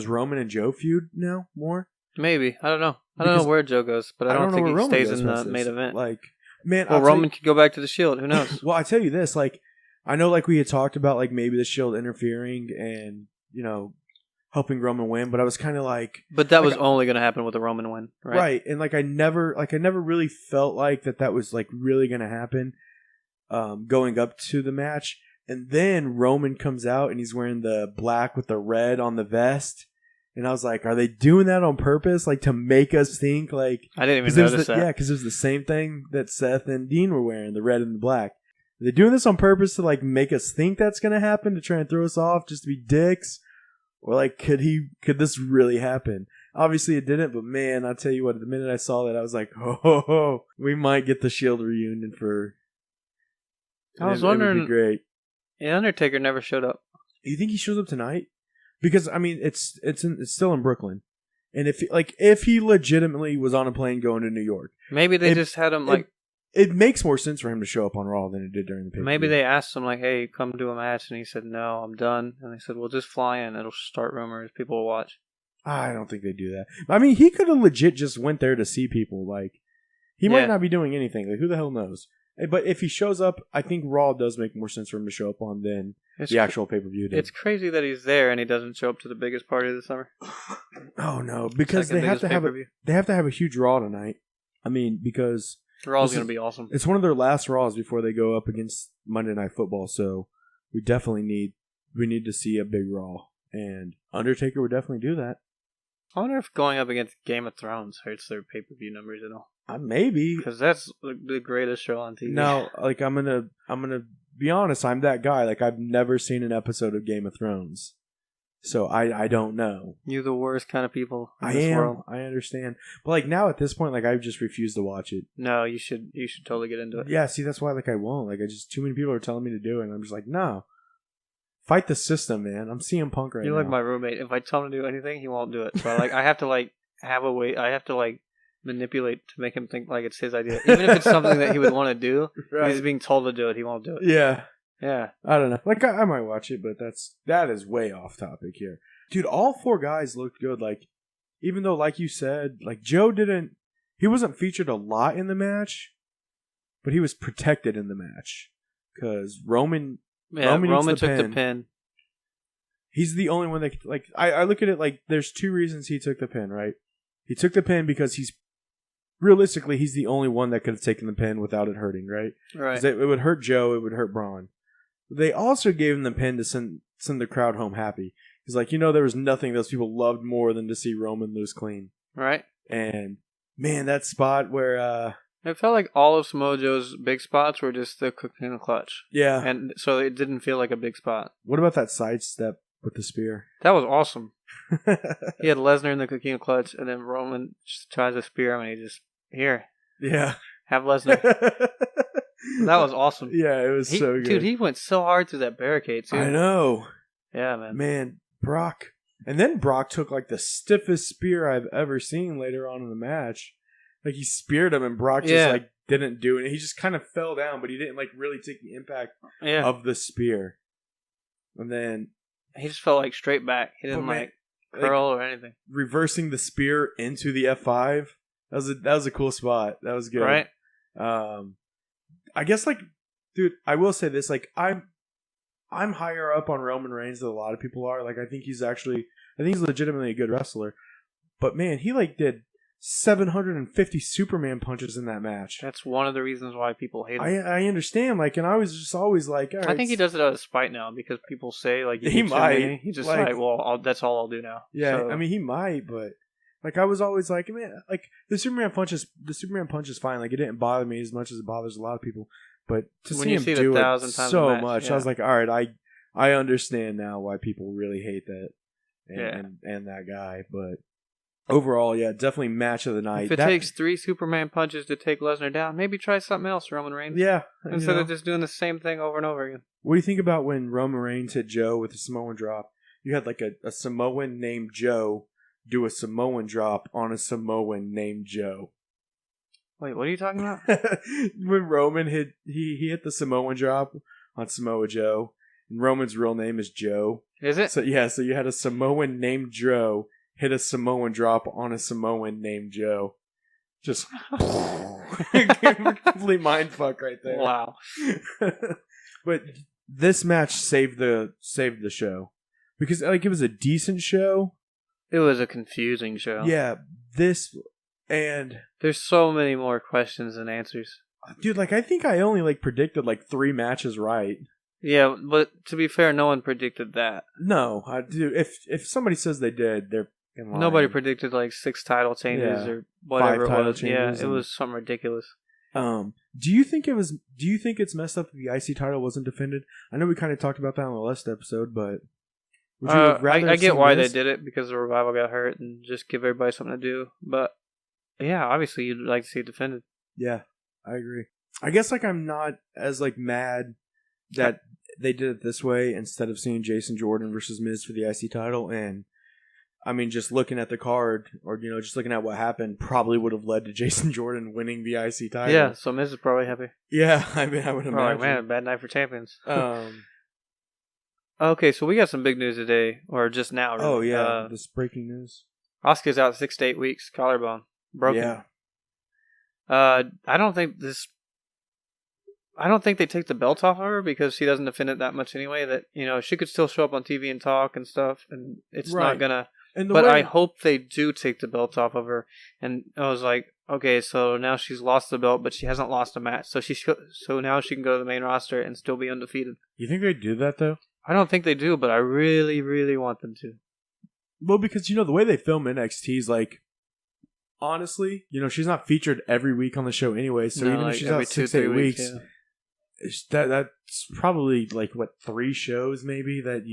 Roman and Joe feud now more? Maybe, I don't know. I don't know where Joe goes, but I don't think he stays in the main event. Like, man, well, Roman could go back to the Shield. Who knows? Well, I tell you this, like, I know, like we had talked about, like maybe the Shield interfering and helping Roman win, but I was kind of like, but that was only going to happen with a Roman win, right? Right, and like I never really felt like that was like really going to happen, going up to the match, and then Roman comes out and he's wearing the black with the red on the vest. And I was like, are they doing that on purpose? Like, to make us think, like... I didn't even notice that. Yeah, because it was the same thing that Seth and Dean were wearing, the red and the black. Are they doing this on purpose to, like, make us think that's going to happen, to try and throw us off, just to be dicks? Or, like, could this really happen? Obviously, it didn't, but, man, I'll tell you what, the minute I saw that, I was like, oh, we might get the Shield reunion for... I was wondering... It would be great. The Undertaker never showed up. You think he shows up tonight? Because I mean, it's still in Brooklyn, and if he legitimately was on a plane going to New York, maybe they just had him like. It makes more sense for him to show up on Raw than it did during the pay-per-view. Maybe they asked him like, "Hey, come do a match," and he said, "No, I'm done." And they said, "Well, just fly in. It'll start rumors. People will watch." I don't think they do that. I mean, he could have legit just went there to see people. Like, he might not be doing anything. Like, who the hell knows? But if he shows up, I think Raw does make more sense for him to show up on than the actual pay-per-view did. It's crazy that he's there and he doesn't show up to the biggest party of the summer. Oh no, because they have to have a huge Raw tonight. I mean, because Raw's going to be awesome. It's one of their last Raws before they go up against Monday Night Football, so we definitely need to see a big Raw, and Undertaker would definitely do that. I wonder if going up against Game of Thrones hurts their pay-per-view numbers at all. Maybe, because that's the greatest show on TV. No, like I'm gonna be honest. I'm that guy. Like, I've never seen an episode of Game of Thrones, so I don't know. You're the worst kind of people in this world. I understand, but like now at this point, like I've just refused to watch it. No, you should totally get into it. Yeah, see, that's why I won't. Like, too many people are telling me to do it, and I'm just like, no. Fight the system, man. I'm CM Punk right now. You're like my roommate. If I tell him to do anything, he won't do it. So I have to have a way. I have to manipulate to make him think like it's his idea. Even if it's something that he would want to do, right. He's being told to do it, he won't do it. Yeah. Yeah. I don't know. Like, I might watch it, but that is way off topic here. Dude, all four guys looked good. Like, even though, like you said, like Joe he wasn't featured a lot in the match, but he was protected in the match. Because Roman took the pin. He's the only one that, like, I look at it like there's two reasons he took the pin, right? He took the pin because realistically, he's the only one that could have taken the pin without it hurting, right? Right. It would hurt Joe, it would hurt Braun. They also gave him the pin to send the crowd home happy. He's like, there was nothing those people loved more than to see Roman lose clean. Right. And, man, that spot where... it felt like all of Samoa Joe's big spots were just the cocoon clutch. Yeah. And so it didn't feel like a big spot. What about that sidestep with the spear? That was awesome. He had Lesnar in the coquina clutch, and then Roman just tries to spear him, and he just, here. Yeah. Have Lesnar. That was awesome. Yeah, it was so good. Dude, he went so hard through that barricade, too. I know. Yeah, man. Man, Brock. And then Brock took, like, the stiffest spear I've ever seen later on in the match. Like, he speared him, and Brock just, like, didn't do it. He just kind of fell down, but he didn't, like, really take the impact of the spear. And then... he just felt like straight back. He didn't curl or anything. Reversing the spear into the F5. That was a cool spot. That was good. Right. I guess, like, dude, I will say this, like, I'm higher up on Roman Reigns than a lot of people are. Like, I think he's legitimately a good wrestler. But man, he like did 750 Superman punches in that match. That's one of the reasons why people hate him. I understand, like, and I was just always like, all right, I think he does it out of spite now because people say like he might. He's just like well, that's all I'll do now. Yeah, so. I mean, he might, but like I was always like, man, like the Superman punch is fine. Like, it didn't bother me as much as it bothers a lot of people. But to see him do it so much, I was like, all right, I understand now why people really hate that and that guy. But overall, yeah, definitely match of the night. If it takes 3 Superman punches to take Lesnar down, maybe try something else, Roman Reigns. Yeah. Instead of just doing the same thing over and over again. What do you think about when Roman Reigns hit Joe with a Samoan drop? You had like a Samoan named Joe do a Samoan drop on a Samoan named Joe. Wait, what are you talking about? When Roman he hit the Samoan drop on Samoa Joe, and Roman's real name is Joe. Is it? So you had a Samoan named Joe hit a Samoan drop on a Samoan named Joe. Just complete mind fuck right there. Wow. But this match saved the show because like it was a decent show. It was a confusing show. Yeah, and there's so many more questions than answers. Dude, like I think I only like predicted like 3 matches right. Yeah, but to be fair, no one predicted that. No, I do. If somebody says they did, they're in line. Nobody predicted like 6 title changes or whatever 5 it was. Yeah, it was something ridiculous. Do you think it's messed up that the IC title wasn't defended? I know we kind of talked about that on the last episode, but would you have rather I get why this? they did it because the Revival got hurt and just give everybody something to do. But yeah, obviously you'd like to see it defended. Yeah, I agree. I guess like I'm not as like mad that they did it this way instead of seeing Jason Jordan versus Miz for the IC title. And I mean, just looking at the card or just looking at what happened probably would have led to Jason Jordan winning the IC title. Yeah, so Miz is probably happy. Yeah, I mean, I would imagine. Like, man, bad night for champions. Okay, so we got some big news today, or just now. Really. Oh yeah, this breaking news. Asuka's out 6 to 8 weeks, collarbone broken. Yeah. I don't think they take the belt off of her because she doesn't defend it that much anyway. That she could still show up on TV and talk and stuff, and it's not gonna. But I hope they do take the belt off of her. And I was like, okay, so now she's lost the belt, but she hasn't lost a match, so now she can go to the main roster and still be undefeated. You think they do that though? I don't think they do, but I really, really want them to. Well, because the way they film NXT is like, honestly, she's not featured every week on the show anyway. So even if she's out 6-8 weeks, that's probably like 3 shows maybe that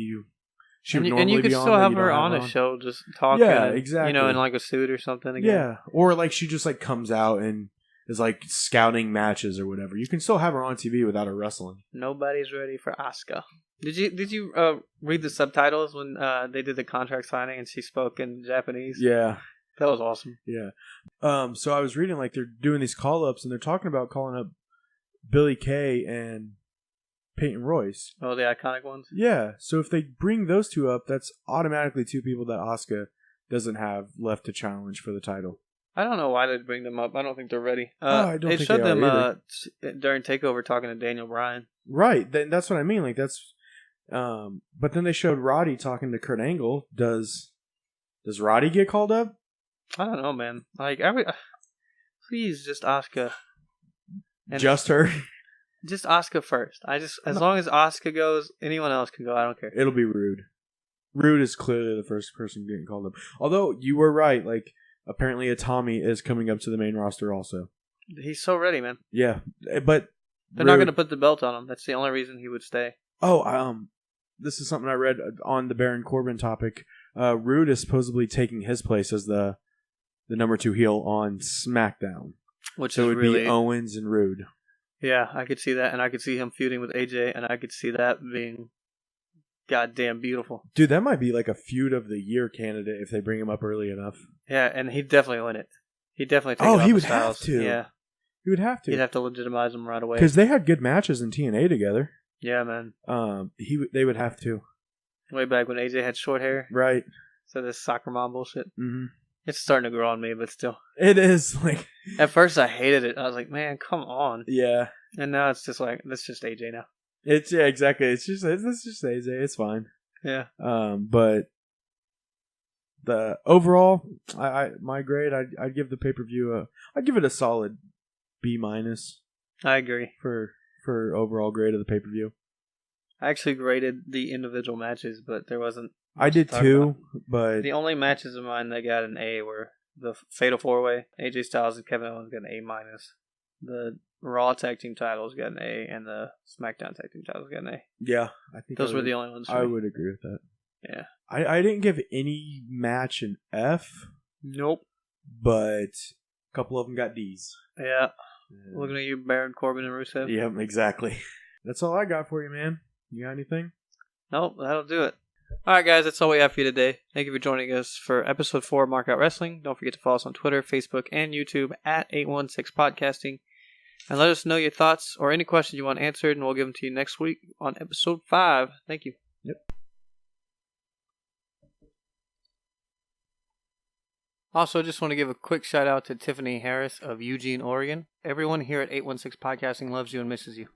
she would normally be on. And you could still have her on a show just talking. Yeah, exactly. In like a suit or something. Again. Yeah, or like she just like comes out and is like scouting matches or whatever. You can still have her on TV without her wrestling. Nobody's ready for Asuka. Did you read the subtitles when they did the contract signing and she spoke in Japanese? Yeah. That was awesome. Yeah. So I was reading like they're doing these call-ups and they're talking about calling up Billy Kay and Peyton Royce. Oh, the iconic ones? Yeah. So if they bring those 2 up, that's automatically 2 people that Asuka doesn't have left to challenge for the title. I don't know why they'd bring them up. I don't think they're ready. I don't think showed they them during TakeOver talking to Daniel Bryan. Right. That's what I mean. Like that's. But then they showed Roddy talking to Kurt Angle. Does Roddy get called up? I don't know, man. Like, please just Asuka. Just her? Just Asuka first. As long as Asuka goes, anyone else can go. I don't care. It'll be Rude. Rude is clearly the first person getting called up. Although, you were right. Like, apparently Itami is coming up to the main roster also. He's so ready, man. Yeah, but... They're not going to put the belt on him. That's the only reason he would stay. Oh, this is something I read on the Baron Corbin topic. Rude is supposedly taking his place as the number 2 heel on SmackDown. So it would be Owens and Rude. Yeah, I could see that, and I could see him feuding with AJ, and I could see that being goddamn beautiful. Dude, that might be like a feud of the year candidate if they bring him up early enough. Yeah, and he'd definitely win it. He'd definitely take it off he would Styles. have to. Yeah. He would have to. He'd have to legitimize him right away. Because they had good matches in TNA together. Yeah, man. They would have to. Way back when AJ had short hair. Right. So this soccer mom bullshit. Mm-hmm. It's starting to grow on me, but still. It is. Like at first I hated it. I was like, man, come on. Yeah. And now it's just like, that's just AJ now. Exactly. It's just AJ. It's fine. Yeah. But the overall, my grade, I'd give the pay-per-view I'd give it a solid B-. I agree. For overall grade of the pay-per-view. I actually graded the individual matches, but there wasn't. I did too, but the only matches of mine that got an A were the Fatal 4-Way. AJ Styles and Kevin Owens got an A-. The Raw Tag Team titles got an A, and the SmackDown Tag Team titles got an A. Yeah, I think those were the only ones. I would agree with that. Yeah, I didn't give any match an F. Nope. But a couple of them got D's. Yeah. Looking at you, Baron Corbin and Rusev. Yep, exactly. That's all I got for you, man. You got anything? Nope, that'll do it. Alright, guys, that's all we have for you today. Thank you for joining us for episode 4 of Markout Wrestling. Don't forget to follow us on Twitter, Facebook, and YouTube at 816 Podcasting. And let us know your thoughts or any questions you want answered, and we'll give them to you next week on episode 5. Thank you. Yep. Also, just want to give a quick shout out to Tiffany Harris of Eugene, Oregon. Everyone here at 816 Podcasting loves you and misses you.